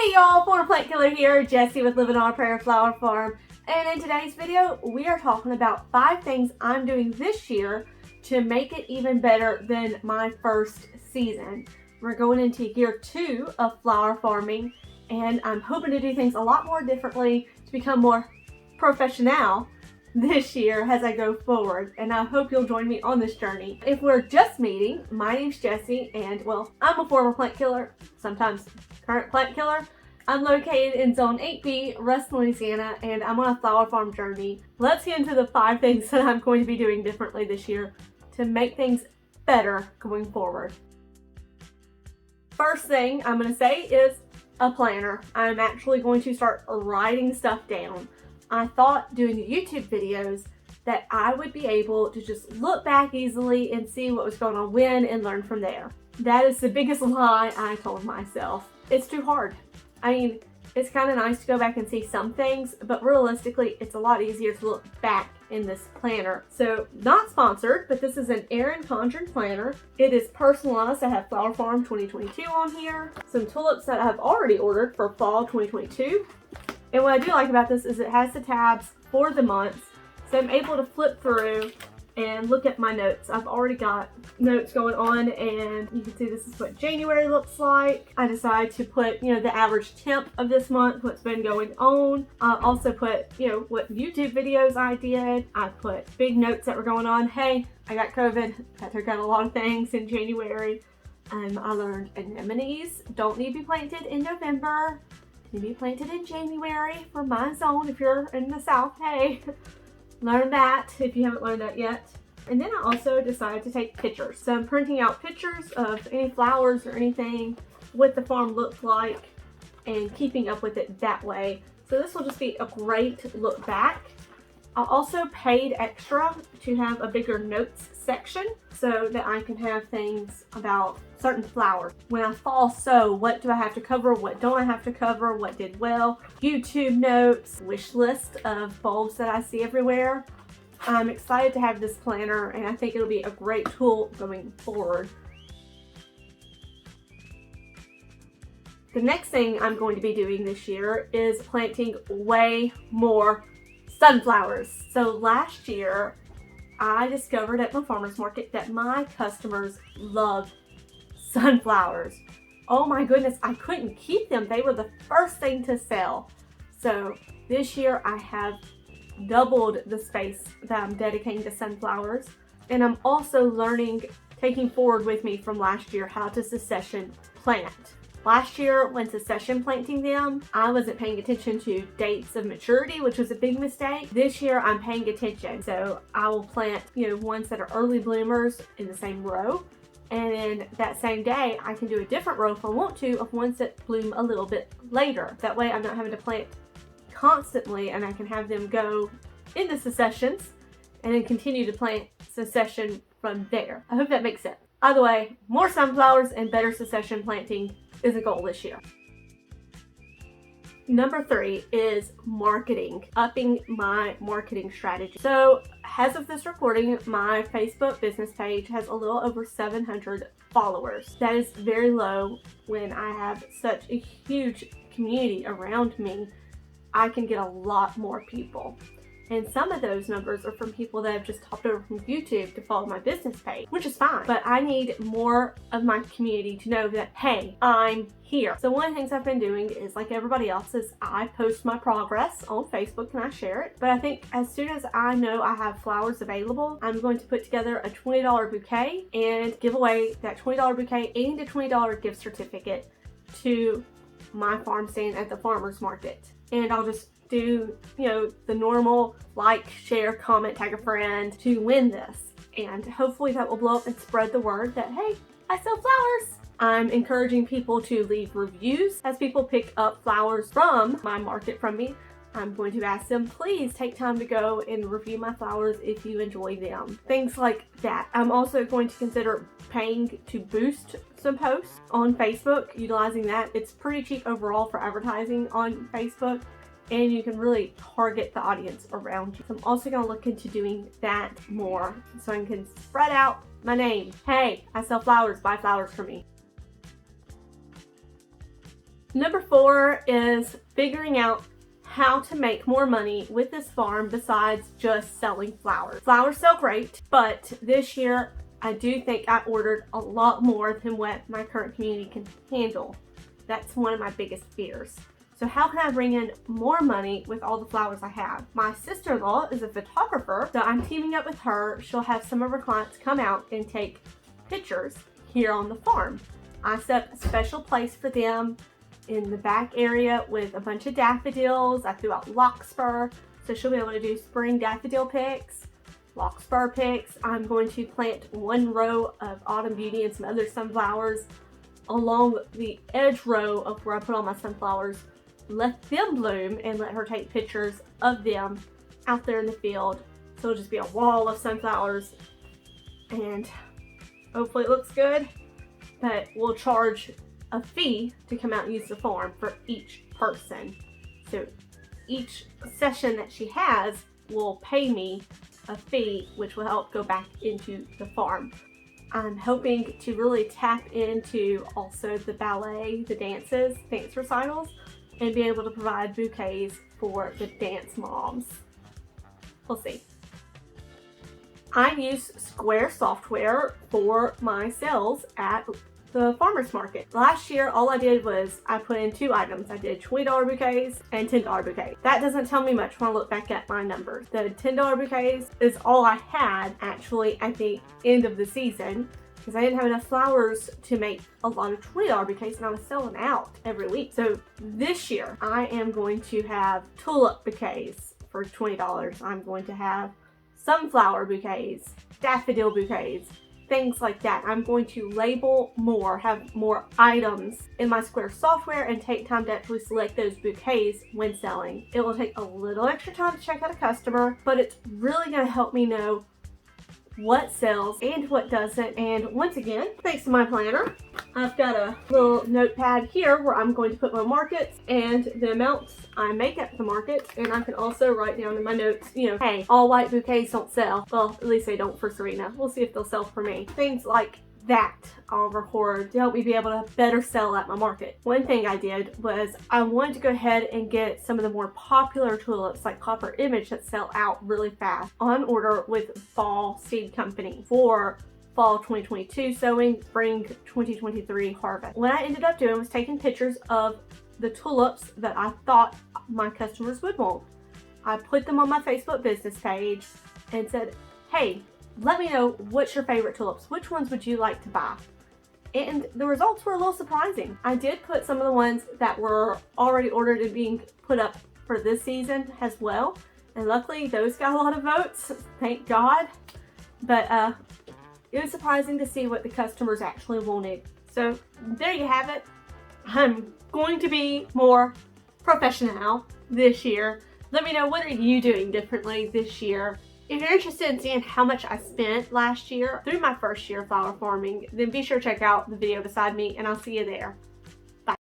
Hey y'all, former plant killer here, Jessie with Living on a Prayer Flower Farm. And in today's video, we are talking about 5 things I'm doing this year to make it even better than my first season. We're going into year 2 of flower farming, and I'm hoping to do things a lot more differently to become more professional this year as I go forward, and I hope you'll join me on this journey. If we're just meeting, my name's Jessie, and well, I'm a former plant killer, sometimes current plant killer. I'm located in Zone 8B, Ruston, Louisiana, and I'm on a flower farm journey. Let's get into the 5 things that I'm going to be doing differently this year to make things better going forward. First thing I'm going to say is a planner. I'm actually going to start writing stuff down. I thought doing the YouTube videos that I would be able to just look back easily and see what was going on when and learn from there. That is the biggest lie I told myself. It's too hard. I mean, it's kind of nice to go back and see some things, but realistically, it's a lot easier to look back in this planner. So, not sponsored, but this is an Erin Condren planner. It is personalized. I have Flower Farm 2022 on here. Some tulips that I have already ordered for fall 2022. And what I do like about this is it has the tabs for the months, so I'm able to flip through and look at my notes. I've already got notes going on, and you can see this is what January looks like. I decided to put, the average temp of this month, what's been going on. I also put, what YouTube videos I did. I put big notes that were going on. Hey, I got COVID. That took out a lot of things in January. I learned anemones don't need to be planted in November. They need to be planted in January for my zone. If you're in the South, hey. Learn that if you haven't learned that yet. And then I also decided to take pictures. So I'm printing out pictures of any flowers or anything, what the farm looks like, and keeping up with it that way. So this will just be a great look back. I also paid extra to have a bigger notes section so that I can have things about certain flowers. When I fall sow, what do I have to cover? What don't I have to cover? What did well? YouTube notes, wish list of bulbs that I see everywhere. I'm excited to have this planner, and I think it'll be a great tool going forward. The next thing I'm going to be doing this year is planting way more sunflowers. So last year, I discovered at my farmer's market that my customers love sunflowers. Oh my goodness, I couldn't keep them. They were the first thing to sell. So this year I have doubled the space that I'm dedicating to sunflowers. And I'm also learning, taking forward with me from last year, how to succession plant. Last year, when succession planting them, I wasn't paying attention to dates of maturity, which was a big mistake. This year, I'm paying attention. So I will plant, ones that are early bloomers in the same row. And then that same day, I can do a different row if I want to of ones that bloom a little bit later. That way, I'm not having to plant constantly, and I can have them go into successions and then continue to plant succession from there. I hope that makes sense. Either way, more sunflowers and better succession planting is a goal this year. Number 3 is marketing, upping my marketing strategy. So as of this recording, my Facebook business page has a little over 700 followers. That is very low when I have such a huge community around me. I can get a lot more people. And some of those numbers are from people that have just hopped over from YouTube to follow my business page, which is fine. But I need more of my community to know that, hey, I'm here. So one of the things I've been doing is, like everybody else, is I post my progress on Facebook and I share it. But I think as soon as I know I have flowers available, I'm going to put together a $20 bouquet and give away that $20 bouquet and a $20 gift certificate to my farm stand at the farmer's market. And I'll just do, the normal like, share, comment, tag a friend to win this. And hopefully that will blow up and spread the word that, hey, I sell flowers. I'm encouraging people to leave reviews as people pick up flowers from my market from me. I'm going to ask them, please take time to go and review my flowers if you enjoy them. Things like that. I'm also going to consider paying to boost some posts on Facebook, utilizing that. It's pretty cheap overall for advertising on Facebook, and you can really target the audience around you. So I'm also going to look into doing that more so I can spread out my name. Hey, I sell flowers, buy flowers from me. Number 4 is figuring out how to make more money with this farm besides just selling flowers. Flowers sell great, but this year I do think I ordered a lot more than what my current community can handle. That's one of my biggest fears. So how can I bring in more money with all the flowers I have? My sister-in-law is a photographer, so I'm teaming up with her. She'll have some of her clients come out and take pictures here on the farm. I set up a special place for them in the back area with a bunch of daffodils. I threw out larkspur, so she'll be able to do spring daffodil pics, larkspur pics. I'm going to plant one row of autumn beauty and some other sunflowers along the edge row of where I put all my sunflowers. Let them bloom and let her take pictures of them out there in the field. So it'll just be a wall of sunflowers and hopefully it looks good. But we'll charge a fee to come out and use the farm for each person. So each session that she has will pay me a fee, which will help go back into the farm. I'm hoping to really tap into also the ballet, the dance recitals, and be able to provide bouquets for the dance moms. We'll see. I use Square software for my sales at the farmer's market. Last year, all I did was I put in 2 items. I did $20 bouquets and $10 bouquets. That doesn't tell me much when I look back at my numbers. The $10 bouquets is all I had actually at the end of the season because I didn't have enough flowers to make a lot of $20 bouquets and I was selling out every week. So this year, I am going to have tulip bouquets for $20. I'm going to have sunflower bouquets, daffodil bouquets, things like that. I'm going to label more, have more items in my Square software and take time to actually select those bouquets when selling. It will take a little extra time to check out a customer, but it's really going to help me know what sells and what doesn't. And once again, thanks to my planner, I've got a little notepad here where I'm going to put my markets and the amounts I make at the market. And I can also write down in my notes, hey, all white bouquets don't sell. Well, at least they don't for Serena. We'll see if they'll sell for me. Things like that I'll record to help me be able to better sell at my market. One thing I did was I wanted to go ahead and get some of the more popular tulips like Copper Image that sell out really fast on order with Fall Seed Company for fall 2022 sowing, spring 2023 harvest. What I ended up doing was taking pictures of the tulips that I thought my customers would want. I put them on my Facebook business page and said, hey, let me know what's your favorite tulips. Which ones would you like to buy? And the results were a little surprising. I did put some of the ones that were already ordered and being put up for this season as well. And luckily those got a lot of votes, thank God. But it was surprising to see what the customers actually wanted. So there you have it. I'm going to be more professional this year. Let me know, what are you doing differently this year? If you're interested in seeing how much I spent last year through my first year of flower farming, then be sure to check out the video beside me and I'll see you there.